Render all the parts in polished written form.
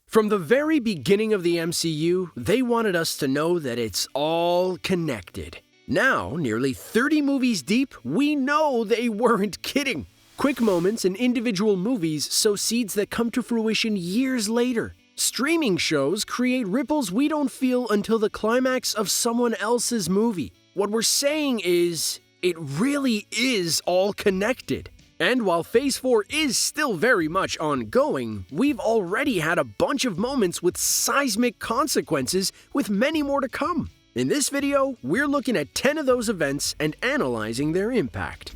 From the very beginning of the MCU, they wanted us to know that it's all connected. Now, nearly 30 movies deep, we know they weren't kidding. Quick moments in individual movies sow seeds that come to fruition years later. Streaming shows create ripples we don't feel until the climax of someone else's movie. What we're saying is, it really is all connected. And while Phase 4 is still very much ongoing, we've already had a bunch of moments with seismic consequences, with many more to come. In this video, we're looking at 10 of those events and analyzing their impact.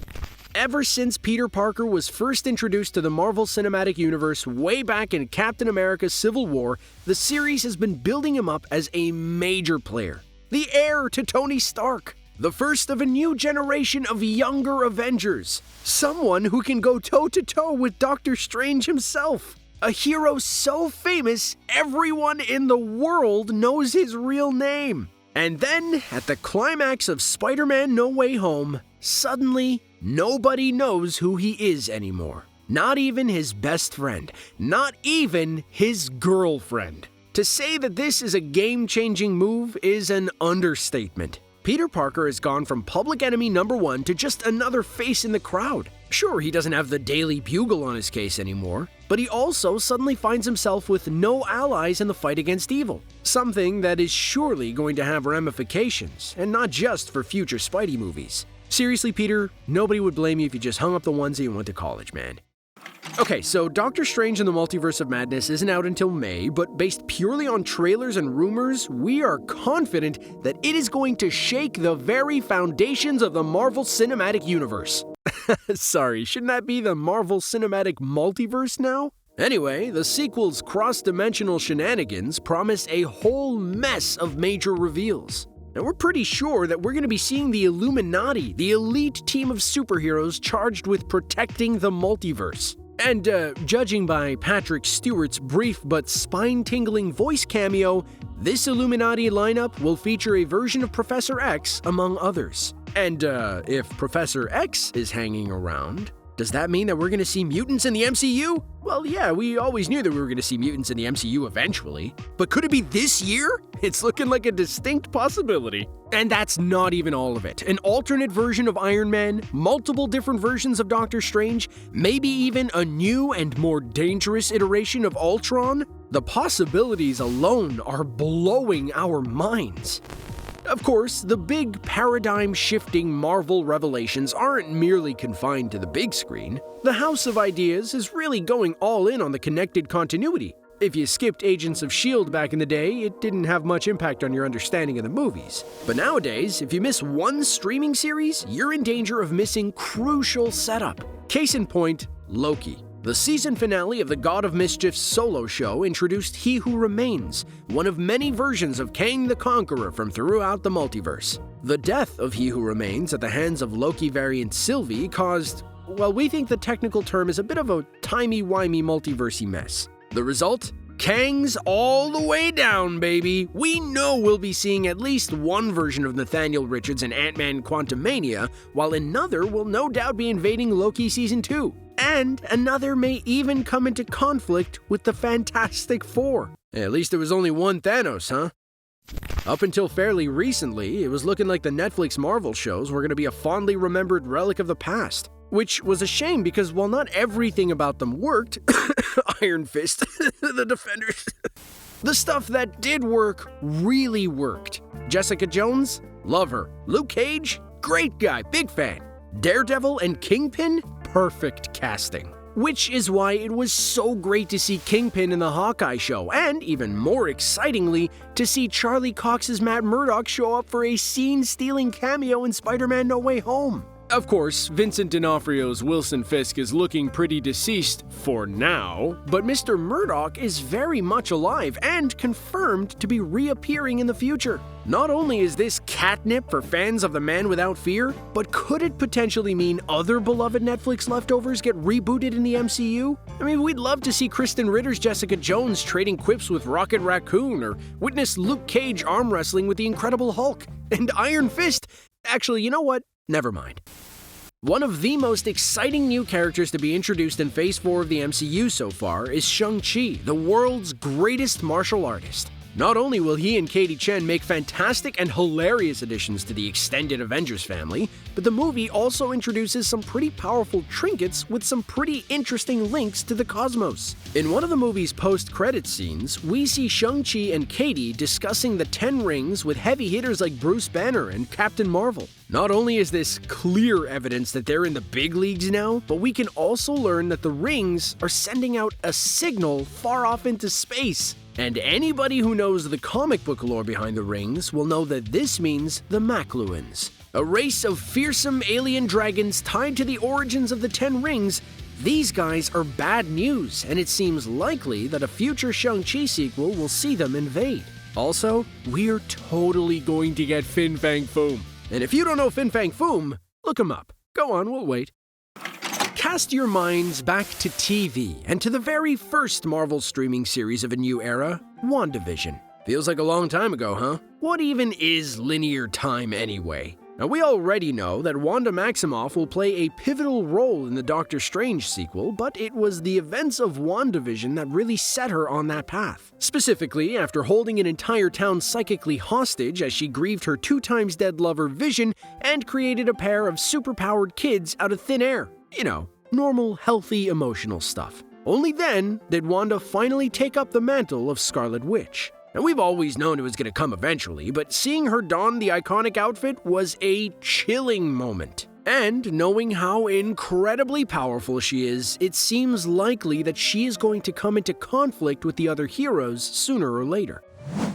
Ever since Peter Parker was first introduced to the Marvel Cinematic Universe way back in Captain America Civil War, the series has been building him up as a major player. The heir to Tony Stark. The first of a new generation of younger Avengers. Someone who can go toe-to-toe with Doctor Strange himself. A hero so famous, everyone in the world knows his real name. And then, at the climax of Spider-Man No Way Home, suddenly, nobody knows who he is anymore. Not even his best friend. Not even his girlfriend. To say that this is a game-changing move is an understatement. Peter Parker has gone from public enemy number one to just another face in the crowd. Sure, he doesn't have the Daily Bugle on his case anymore, but he also suddenly finds himself with no allies in the fight against evil. Something that is surely going to have ramifications, and not just for future Spidey movies. Seriously, Peter, nobody would blame you if you just hung up the onesie and went to college, man. Okay, so Doctor Strange in the Multiverse of Madness isn't out until May, but based purely on trailers and rumors, we are confident that it is going to shake the very foundations of the Marvel Cinematic Universe. Sorry, shouldn't that be the Marvel Cinematic Multiverse now? Anyway, the sequel's cross-dimensional shenanigans promise a whole mess of major reveals. And we're pretty sure that we're going to be seeing the Illuminati, the elite team of superheroes charged with protecting the multiverse. And judging by Patrick Stewart's brief but spine-tingling voice cameo, this Illuminati lineup will feature a version of Professor X, among others. And if Professor X is hanging around, does that mean that we're going to see mutants in the MCU? Well, yeah, we always knew that we were going to see mutants in the MCU eventually. But could it be this year? It's looking like a distinct possibility. And that's not even all of it. An alternate version of Iron Man, multiple different versions of Doctor Strange, maybe even a new and more dangerous iteration of Ultron? The possibilities alone are blowing our minds. Of course, the big paradigm-shifting Marvel revelations aren't merely confined to the big screen. The House of Ideas is really going all in on the connected continuity. If you skipped Agents of S.H.I.E.L.D. back in the day, it didn't have much impact on your understanding of the movies. But nowadays, if you miss one streaming series, you're in danger of missing crucial setup. Case in point, Loki. The season finale of the God of Mischief's solo show introduced He Who Remains, one of many versions of Kang the Conqueror from throughout the multiverse. The death of He Who Remains at the hands of Loki variant Sylvie caused, well, we think the technical term is a bit of a timey-wimey multiversey mess. The result? Kang's all the way down, baby! We know we'll be seeing at least one version of Nathaniel Richards in Ant-Man Quantumania, while another will no doubt be invading Loki Season 2. And another may even come into conflict with the Fantastic Four. At least there was only one Thanos, huh? Up until fairly recently, it was looking like the Netflix Marvel shows were going to be a fondly remembered relic of the past. Which was a shame because while not everything about them worked, Iron Fist, the Defenders, the stuff that did work really worked. Jessica Jones? Love her. Luke Cage? Great guy, big fan. Daredevil and Kingpin? Perfect casting. Which is why it was so great to see Kingpin in the Hawkeye show, and even more excitingly, to see Charlie Cox's Matt Murdock show up for a scene-stealing cameo in Spider-Man No Way Home. Of course, Vincent D'Onofrio's Wilson Fisk is looking pretty deceased for now, but Mr. Murdock is very much alive and confirmed to be reappearing in the future. Not only is this catnip for fans of The Man Without Fear, but could it potentially mean other beloved Netflix leftovers get rebooted in the MCU? I mean, we'd love to see Kristen Ritter's Jessica Jones trading quips with Rocket Raccoon, or witness Luke Cage arm wrestling with the Incredible Hulk, and Iron Fist. Actually, you know what? Never mind. One of the most exciting new characters to be introduced in Phase 4 of the MCU so far is Shang-Chi, the world's greatest martial artist. Not only will he and Katie Chen make fantastic and hilarious additions to the extended Avengers family, but the movie also introduces some pretty powerful trinkets with some pretty interesting links to the cosmos. In one of the movie's post-credits scenes, we see Shang-Chi and Katie discussing the 10 rings with heavy hitters like Bruce Banner and Captain Marvel. Not only is this clear evidence that they're in the big leagues now, but we can also learn that the rings are sending out a signal far off into space. And anybody who knows the comic book lore behind the rings will know that this means the Makluans, a race of fearsome alien dragons tied to the origins of the 10 rings. These guys are bad news, and it seems likely that a future Shang-Chi sequel will see them invade. Also, we're totally going to get Fin Fang Foom. And if you don't know Fin Fang Foom, look him up. Go on, we'll wait. Cast your minds back to TV and to the very first Marvel streaming series of a new era, WandaVision. Feels like a long time ago, huh? What even is linear time anyway? Now, we already know that Wanda Maximoff will play a pivotal role in the Doctor Strange sequel, but it was the events of WandaVision that really set her on that path. Specifically, after holding an entire town psychically hostage as she grieved her 2x dead lover Vision and created a pair of superpowered kids out of thin air. You know, normal, healthy, emotional stuff. Only then did Wanda finally take up the mantle of Scarlet Witch. And we've always known it was going to come eventually, but seeing her don the iconic outfit was a chilling moment. And knowing how incredibly powerful she is, it seems likely that she is going to come into conflict with the other heroes sooner or later.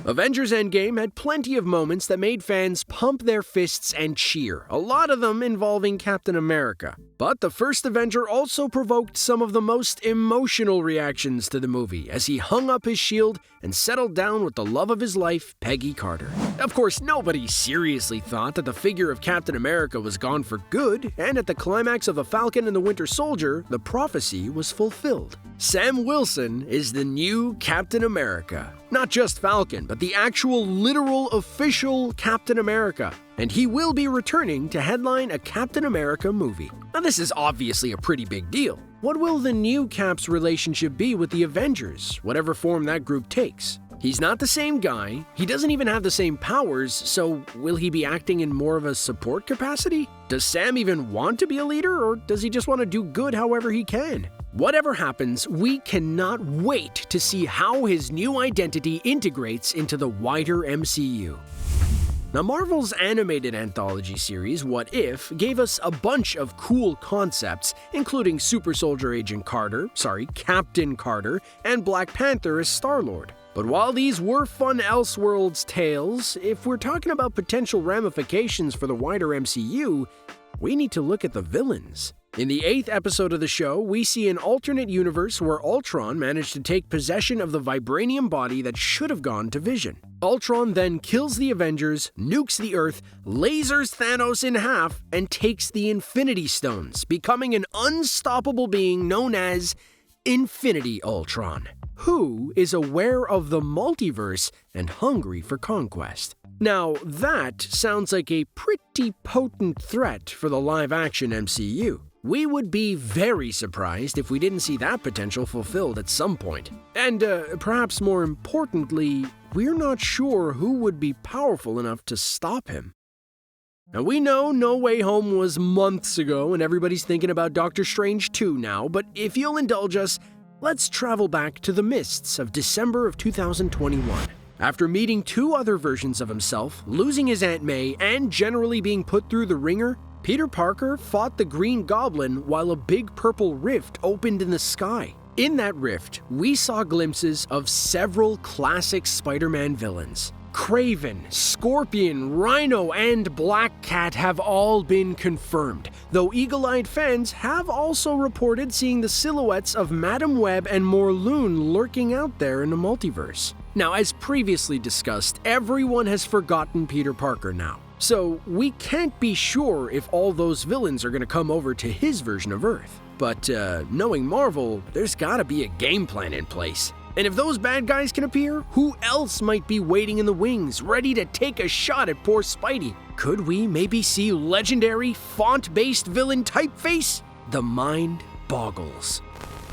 Avengers Endgame had plenty of moments that made fans pump their fists and cheer, a lot of them involving Captain America. But the first Avenger also provoked some of the most emotional reactions to the movie as he hung up his shield and settled down with the love of his life, Peggy Carter. Of course, nobody seriously thought that the figure of Captain America was gone for good, and at the climax of The Falcon and the Winter Soldier, the prophecy was fulfilled. Sam Wilson is the new Captain America. Not just Falcon, but the actual, literal, official Captain America. And he will be returning to headline a Captain America movie. Now, this is obviously a pretty big deal. What will the new Cap's relationship be with the Avengers, whatever form that group takes? He's not the same guy, he doesn't even have the same powers, so will he be acting in more of a support capacity? Does Sam even want to be a leader, or does he just want to do good however he can? Whatever happens, we cannot wait to see how his new identity integrates into the wider MCU. Now, Marvel's animated anthology series, What If, gave us a bunch of cool concepts, including Super Soldier Captain Carter, and Black Panther as Star-Lord. But while these were fun Elseworlds tales, if we're talking about potential ramifications for the wider MCU, we need to look at the villains. In the 8th episode of the show, we see an alternate universe where Ultron managed to take possession of the vibranium body that should have gone to Vision. Ultron then kills the Avengers, nukes the Earth, lasers Thanos in half, and takes the Infinity Stones, becoming an unstoppable being known as Infinity Ultron, who is aware of the multiverse and hungry for conquest. Now, that sounds like a pretty potent threat for the live-action MCU. We would be very surprised if we didn't see that potential fulfilled at some point. And perhaps more importantly, we're not sure who would be powerful enough to stop him. Now, we know No Way Home was months ago and everybody's thinking about Doctor Strange 2 now, but if you'll indulge us, let's travel back to the mists of December of 2021. After meeting 2 other versions of himself, losing his Aunt May, and generally being put through the ringer, Peter Parker fought the Green Goblin while a big purple rift opened in the sky. In that rift, we saw glimpses of several classic Spider-Man villains. Kraven, Scorpion, Rhino, and Black Cat have all been confirmed, though eagle-eyed fans have also reported seeing the silhouettes of Madam Web and Morlun lurking out there in the multiverse. Now, as previously discussed, everyone has forgotten Peter Parker now, so we can't be sure if all those villains are going to come over to his version of Earth. But knowing Marvel, there's gotta be a game plan in place. And if those bad guys can appear, who else might be waiting in the wings, ready to take a shot at poor Spidey? Could we maybe see legendary, font-based villain typeface? The mind boggles.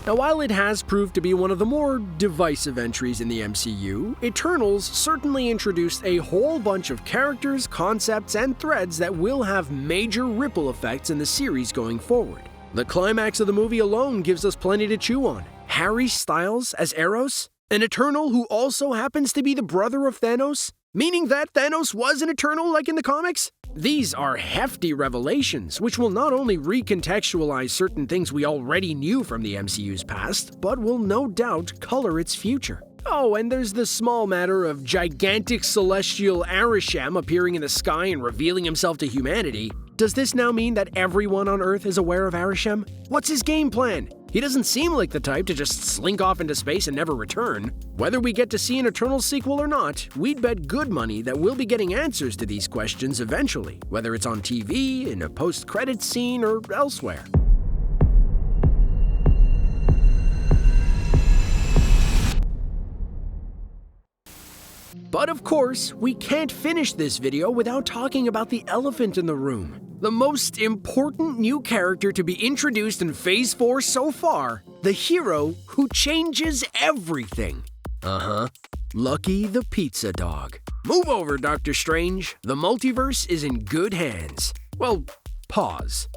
Now, while it has proved to be one of the more divisive entries in the MCU, Eternals certainly introduced a whole bunch of characters, concepts, and threads that will have major ripple effects in the series going forward. The climax of the movie alone gives us plenty to chew on. Harry Styles as Eros? An Eternal who also happens to be the brother of Thanos? Meaning that Thanos was an Eternal like in the comics? These are hefty revelations, which will not only recontextualize certain things we already knew from the MCU's past, but will no doubt color its future. Oh, and there's the small matter of gigantic celestial Arishem appearing in the sky and revealing himself to humanity. Does this now mean that everyone on Earth is aware of Arishem? What's his game plan? He doesn't seem like the type to just slink off into space and never return. Whether we get to see an Eternals sequel or not, we'd bet good money that we'll be getting answers to these questions eventually, whether it's on TV, in a post-credits scene, or elsewhere. But of course, we can't finish this video without talking about the elephant in the room. The most important new character to be introduced in Phase 4 so far, the hero who changes everything. Lucky the pizza dog. Move over, Doctor Strange. The multiverse is in good hands. Well, pause.